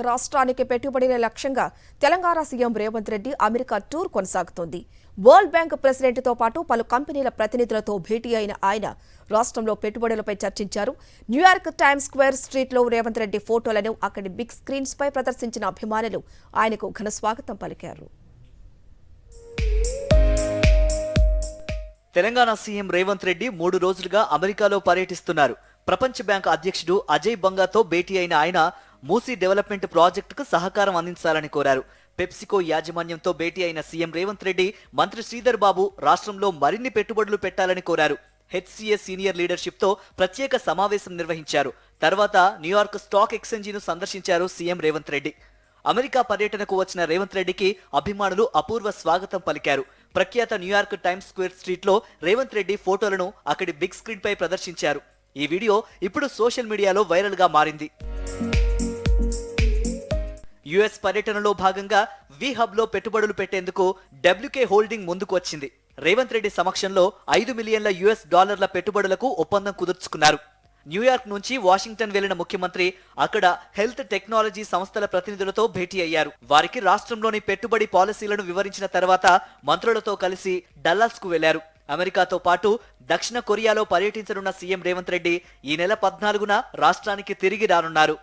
రాష్ట్రానికి పెట్టుబడుల లక్ష్యంగా Telangana CM Revanth Reddy America tour కొనసాగుతోంది. వరల్డ్ బ్యాంక్ ప్రెసిడెంట్తో పాటు పలు కంపెనీల ప్రతినిధులతో భేటీ అయిన ఆయన రాష్ట్రంలో పెట్టుబడులపై చర్చించారు. న్యూయార్క్ టైమ్స్ స్క్వేర్ స్ట్రీట్లో రేవంత్ రెడ్డి ఫోటోలను అక్కడి బిగ్ స్క్రీన్స్ పై ప్రదర్శించిన అభిమానులు ఆయనకు ఘన స్వాగతం పలికారు. తెలంగాణ సీఎం రేవంత్ రెడ్డి 3 రోజులుగా అమెరికాలో పర్యటిస్తున్నారు. ప్రపంచ బ్యాంక్ అధ్యక్షుడు అజయ్ బంగాతో భేటీ అయిన ఆయన మూసీ డెవలప్మెంట్ ప్రాజెక్టుకు సహకారం అందించాలని కోరారు. పెప్సికో యాజమాన్యంతో భేటీ అయిన సీఎం రేవంత్ రెడ్డి మంత్రి శ్రీధర్ బాబు రాష్ట్రంలో మరిన్ని పెట్టుబడులు పెట్టాలని కోరారు. హెచ్సిఏ సీనియర్ లీడర్షిప్ తో ప్రత్యేక సమావేశం నిర్వహించారు. తర్వాత న్యూయార్క్ స్టాక్ ఎక్స్చేంజిను సందర్శించారు సీఎం రేవంత్ రెడ్డి. అమెరికా పర్యటనకు వచ్చిన రేవంత్ రెడ్డికి అభిమానులు అపూర్వ స్వాగతం పలికారు. ప్రఖ్యాత న్యూయార్క్ టైమ్స్ స్క్వేర్ స్ట్రీట్లో రేవంత్ రెడ్డి ఫోటోలను అక్కడి బిగ్ స్క్రీన్ పై ప్రదర్శించారు. ఈ వీడియో ఇప్పుడు సోషల్ మీడియాలో వైరల్ గా మారింది. యుఎస్ పర్యటనలో భాగంగా వి హబ్ లో పెట్టుబడులు పెట్టేందుకు డబ్ల్యూకే హోల్డింగ్ ముందుకు వచ్చింది. రేవంత్ రెడ్డి సమక్షంలో $5 మిలియన్ల పెట్టుబడులకు ఒప్పందం కుదుర్చుకున్నారు. న్యూయార్క్ నుంచి వాషింగ్టన్ వెళ్లిన ముఖ్యమంత్రి అక్కడ హెల్త్ టెక్నాలజీ సంస్థల ప్రతినిధులతో భేటీ అయ్యారు. వారికి రాష్ట్రంలోని పెట్టుబడి పాలసీలను వివరించిన తర్వాత మంత్రులతో కలిసి డల్లాస్ కు వెళ్లారు. అమెరికాతో పాటు దక్షిణ కొరియాలో పర్యటించనున్న సీఎం రేవంత్ రెడ్డి ఈ నెల 14న రాష్ట్రానికి తిరిగి రానున్నారు.